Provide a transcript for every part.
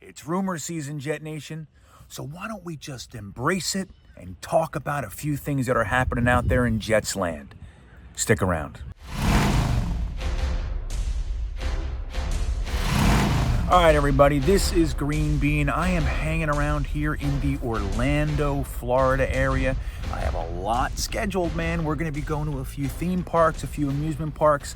It's rumor season, Jet Nation. So why don't we just embrace it and talk about a few things that are happening out there in Jets land. Stick around. All right, everybody, this is GreenBean. I am hanging around here in the Orlando, Florida area. I have a lot scheduled, man. We're going to be going to a few theme parks, a few amusement parks,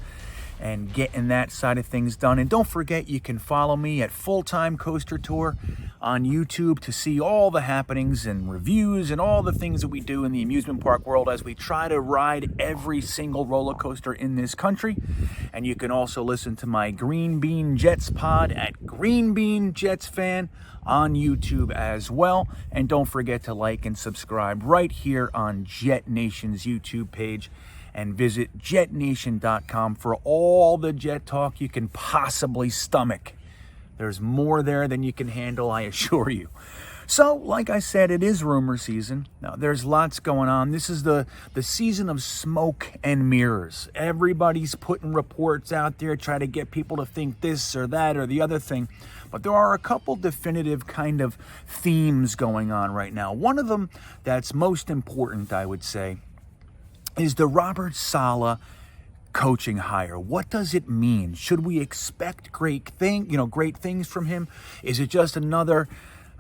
and getting that side of things done. And don't forget, you can follow me at Full-Time Coaster Tour on YouTube to see all the happenings and reviews and all the things that we do in the amusement park world as we try to ride every single roller coaster in this country. And you can also listen to my GreenBean Jets pod at GreenBean Jets Fan on YouTube as well. And don't forget to like and subscribe right here on Jet Nation's YouTube page. And visit jetnation.com for all the Jet talk you can possibly stomach. There's more there than you can handle, I assure you. So, like I said, it is rumor season. Now, there's lots going on. This is the season of smoke and mirrors. Everybody's putting reports out there, trying to get people to think this or that or the other thing. But there are a couple definitive kind of themes going on right now. One of them that's most important, I would say, is the Robert Saleh coaching hire. What does it mean? Should we expect great things from him? Is it just another,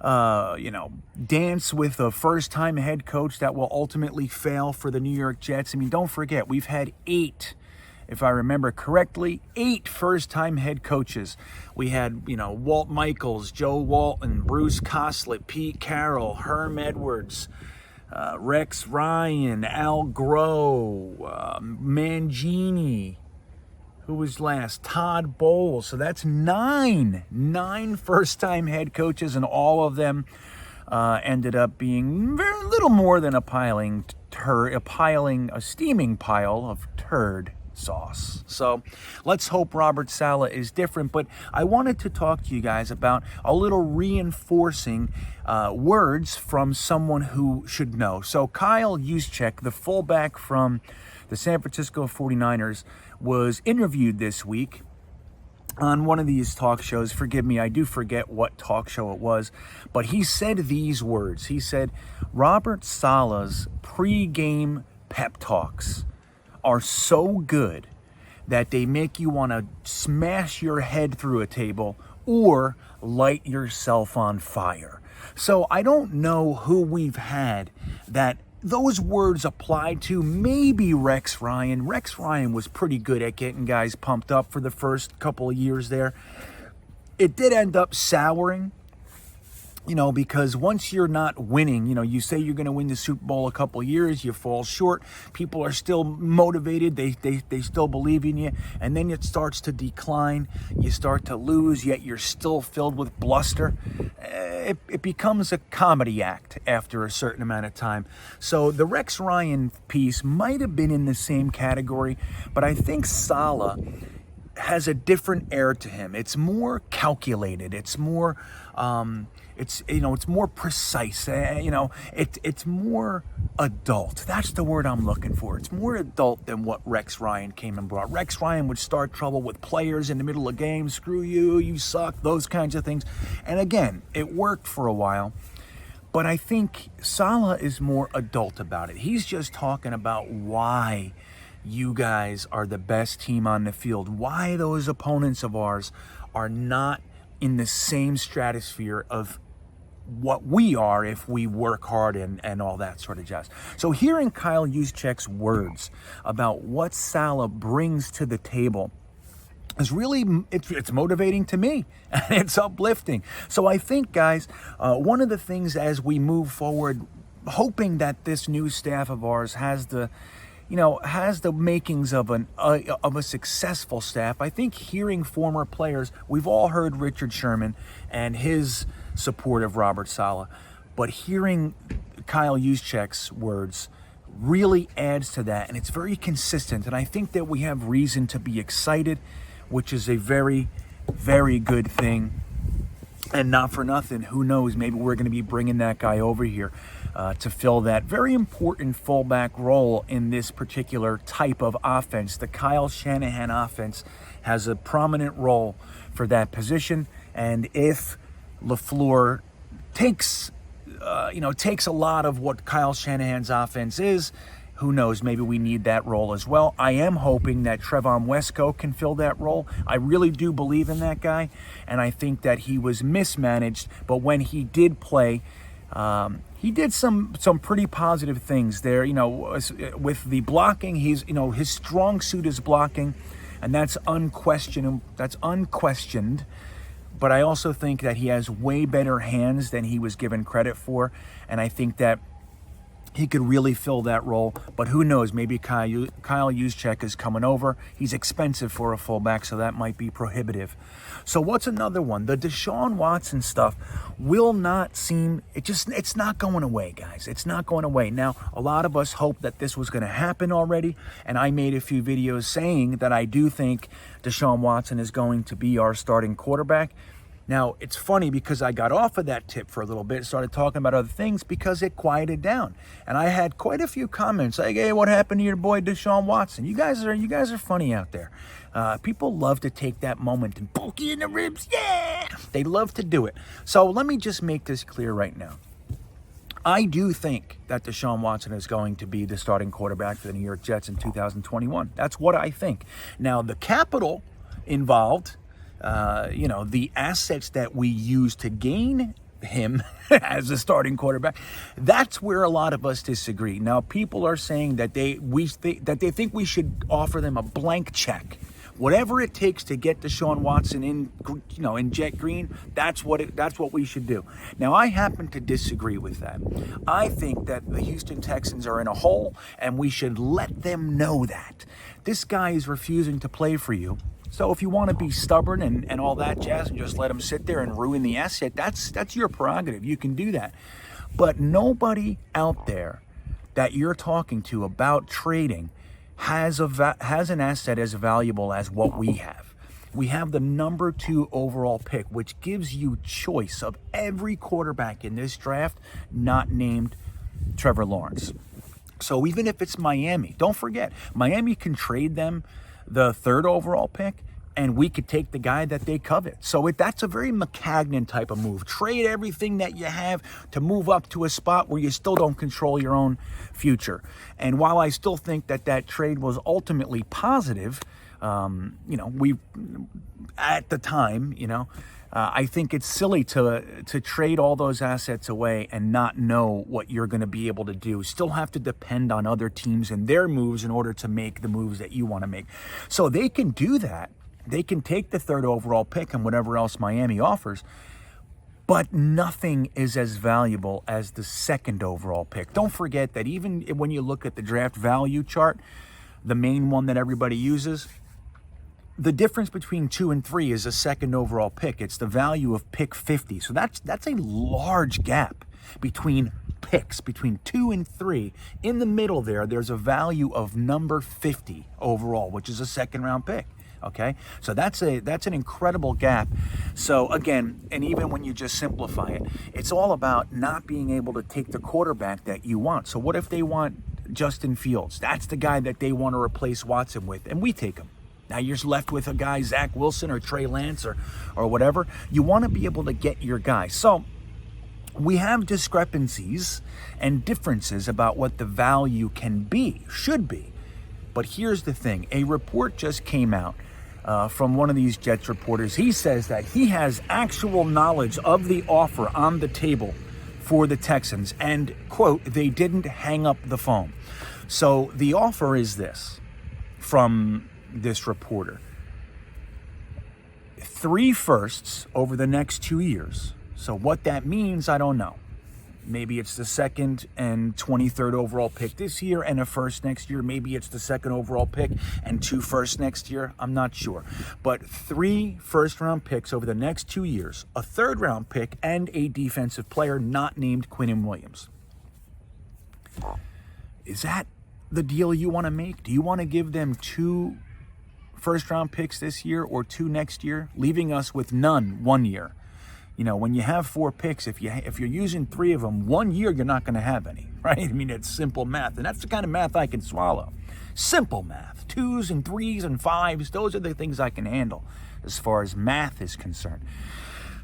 dance with a first-time head coach that will ultimately fail for the New York Jets? I mean, don't forget, we've had 8, if I remember correctly, 8 first-time head coaches. We had, Walt Michaels, Joe Walton, Bruce Coslett, Pete Carroll, Herm Edwards, Rex Ryan, Al Groh, Mangini, who was last? Todd Bowles. So that's 9 first-time head coaches, and all of them ended up being very little more than a steaming pile of turd sauce. So let's hope Robert Saleh is different. But I wanted to talk to you guys about a little reinforcing words from someone who should know. So Kyle Juszczyk, the fullback from the San Francisco 49ers, was interviewed this week on one of these talk shows. Forgive me, I do forget what talk show it was, but he said these words. He said, Robert Saleh's pre-game pep talks are so good that they make you want to smash your head through a table or light yourself on fire. So I don't know who we've had that those words apply to. Maybe Rex Ryan. Rex Ryan was pretty good at getting guys pumped up for the first couple of years there. It did end up souring, because once you're not winning, you say you're going to win the Super Bowl a couple of years, you fall short, people are still motivated, they still believe in you, and then it starts to decline, you start to lose, yet you're still filled with bluster. It becomes a comedy act after a certain amount of time. So the Rex Ryan piece might have been in the same category, but I think Saleh has a different air to him. It's more calculated. It's more, it's more precise. It's more adult. That's the word I'm looking for. It's more adult than what Rex Ryan came and brought. Rex Ryan would start trouble with players in the middle of games. Screw you, you suck, those kinds of things. And again, it worked for a while. But I think Saleh is more adult about it. He's just talking about why you guys are the best team on the field, why those opponents of ours are not in the same stratosphere of what we are if we work hard and all that sort of jazz. So hearing Kyle Juszczyk's words about what Saleh brings to the table is really, it's motivating to me, and it's uplifting. So I think, guys, one of the things as we move forward, hoping that this new staff of ours has the makings of a successful staff. I think hearing former players, we've all heard Richard Sherman and his support of Robert Saleh, but hearing Kyle Juszczyk's words really adds to that, and it's very consistent. And I think that we have reason to be excited, which is a very, very good thing. And not for nothing, who knows, maybe we're going to be bringing that guy over here to fill that very important fullback role in this particular type of offense. The Kyle Shanahan offense has a prominent role for that position. And if LaFleur takes a lot of what Kyle Shanahan's offense is. Who knows, maybe we need that role as well. I am hoping that Trevon Wesco can fill that role. I really do believe in that guy, and I think that he was mismanaged, but when he did play, he did some pretty positive things there. With the blocking, his strong suit is blocking, and that's unquestioned. But I also think that he has way better hands than he was given credit for, and I think that he could really fill that role. But who knows, maybe Kyle Juszczyk is coming over. He's expensive for a fullback, so that might be prohibitive. So what's another one? The Deshaun Watson stuff will not seem, it's not going away, guys. It's not going away. Now, a lot of us hope that this was going to happen already, and I made a few videos saying that I do think Deshaun Watson is going to be our starting quarterback. Now, it's funny because I got off of that tip for a little bit, started talking about other things because it quieted down. And I had quite a few comments like, hey, what happened to your boy Deshaun Watson? You guys are funny out there. People love to take that moment and poke you in the ribs. Yeah! They love to do it. So let me just make this clear right now. I do think that Deshaun Watson is going to be the starting quarterback for the New York Jets in 2021. That's what I think. Now, the capital involved, the assets that we use to gain him as a starting quarterback, that's where a lot of us disagree. Now, people are saying that they think we should offer them a blank check. Whatever it takes to get Deshaun Watson in jet green, that's what we should do. Now, I happen to disagree with that. I think that the Houston Texans are in a hole, and we should let them know that. This guy is refusing to play for you. So if you want to be stubborn and all that jazz and just let him sit there and ruin the asset, that's your prerogative. You can do that. But nobody out there that you're talking to about trading has an asset as valuable as what we have. We have the number 2 overall pick, which gives you choice of every quarterback in this draft not named Trevor Lawrence. So even if it's Miami, don't forget, Miami can trade them the 3rd overall pick, and we could take the guy that they covet. So that's a very McCagnon type of move. Trade everything that you have to move up to a spot where you still don't control your own future. And while I still think that trade was ultimately positive, we at the time, I think it's silly to trade all those assets away and not know what you're going to be able to do. Still have to depend on other teams and their moves in order to make the moves that you want to make. So they can do that. They can take the 3rd overall pick and whatever else Miami offers, but nothing is as valuable as the 2nd overall pick. Don't forget that even when you look at the draft value chart, the main one that everybody uses, the difference between 2 and 3 is a 2nd overall pick. It's the value of pick 50. So that's a large gap between picks, between 2 and 3. In the middle there's a value of number 50 overall, which is a 2nd round pick. Okay, so that's an incredible gap. So again, and even when you just simplify it, it's all about not being able to take the quarterback that you want. So what if they want Justin Fields? That's the guy that they want to replace Watson with, and we take him. Now you're left with a guy, Zach Wilson or Trey Lance or whatever. You want to be able to get your guy. So we have discrepancies and differences about what the value should be. But here's the thing. A report just came out from one of these Jets reporters. He says that he has actual knowledge of the offer on the table for the Texans and, quote, they didn't hang up the phone. So the offer is this from this reporter. 3 firsts over the next 2 years. So what that means, I don't know. Maybe it's the 2nd and 23rd overall pick this year and a 1st next year. Maybe it's the 2nd overall pick and 2 firsts next year. I'm not sure. But 3 first-round picks over the next 2 years, a 3rd-round pick, and a defensive player not named Quinnen Williams. Is that the deal you want to make? Do you want to give them 2 first-round picks this year or 2 next year, leaving us with none 1 year? When you have 4 picks, if you're using 3 of them, 1 year you're not going to have any, right? I mean, it's simple math, and that's the kind of math I can swallow. Simple math, 2s and 3s and 5s, those are the things I can handle as far as math is concerned.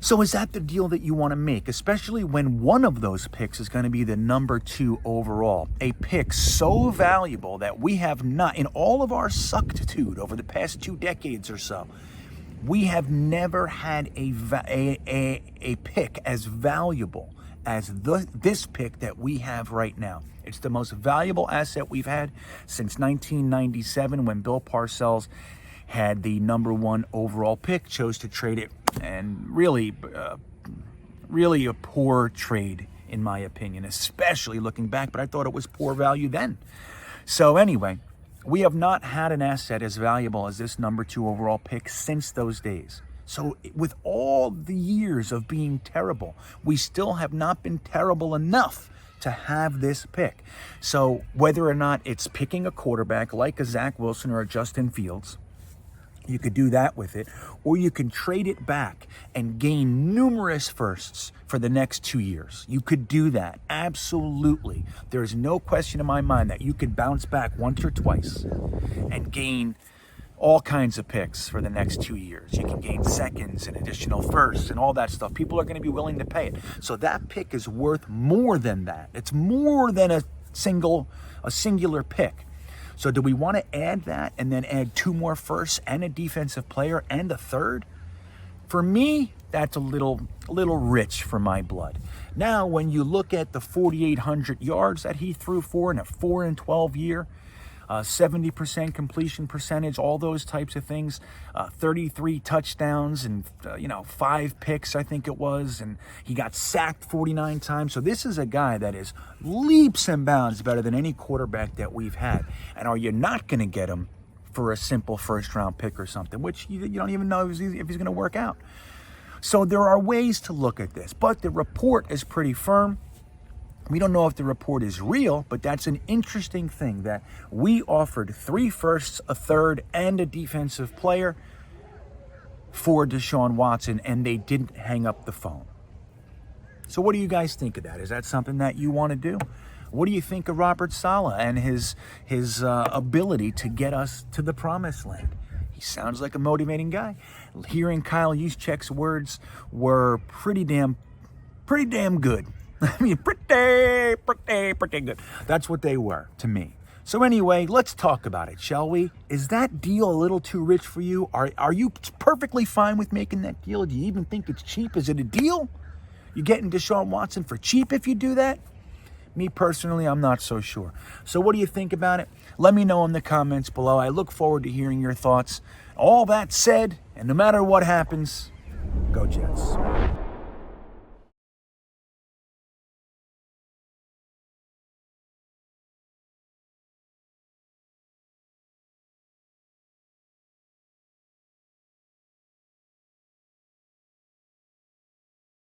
So is that the deal that you want to make, especially when one of those picks is going to be the number 2 overall? A pick so valuable that we have not, in all of our suctitude over the past 2 decades or so, we have never had a pick as valuable as this pick that we have right now. It's the most valuable asset we've had since 1997, when Bill Parcells had the number 1 overall pick, chose to trade it, and really a poor trade in my opinion, especially looking back, but I thought it was poor value then. So anyway, we have not had an asset as valuable as this number 2 overall pick since those days. So with all the years of being terrible, we still have not been terrible enough to have this pick. So whether or not it's picking a quarterback like a Zach Wilson or a Justin Fields, you could do that with it, or you can trade it back and gain numerous firsts for the next 2 years. You could do that, absolutely. There is no question in my mind that you could bounce back once or twice and gain all kinds of picks for the next 2 years. You can gain seconds and additional firsts and all that stuff. People are going to be willing to pay it. So that pick is worth more than that. It's more than a singular pick. So do we want to add that and then add 2 more firsts and a defensive player and a third? For me, that's a little rich for my blood. Now, when you look at the 4,800 yards that he threw for in a 4-12 year, 70% completion percentage, all those types of things, 33 touchdowns and 5 picks, I think it was, and he got sacked 49 times. So this is a guy that is leaps and bounds better than any quarterback that we've had. And are you not going to get him for a simple first-round pick or something, which you don't even know if he's going to work out? So there are ways to look at this, but the report is pretty firm. We don't know if the report is real, but that's an interesting thing, that we offered 3 firsts, a third, and a defensive player for Deshaun Watson, and they didn't hang up the phone. So what do you guys think of that? Is that something that you want to do? What do you think of Robert Saleh and his ability to get us to the promised land? He sounds like a motivating guy. Hearing Kyle Juszczyk's words were pretty damn good. I mean, pretty good. That's what they were to me. So anyway, let's talk about it, shall we? Is that deal a little too rich for you? Are you perfectly fine with making that deal? Do you even think it's cheap? Is it a deal? You getting Deshaun Watson for cheap if you do that? Me personally, I'm not so sure. So what do you think about it? Let me know in the comments below. I look forward to hearing your thoughts. All that said, and no matter what happens, go Jets.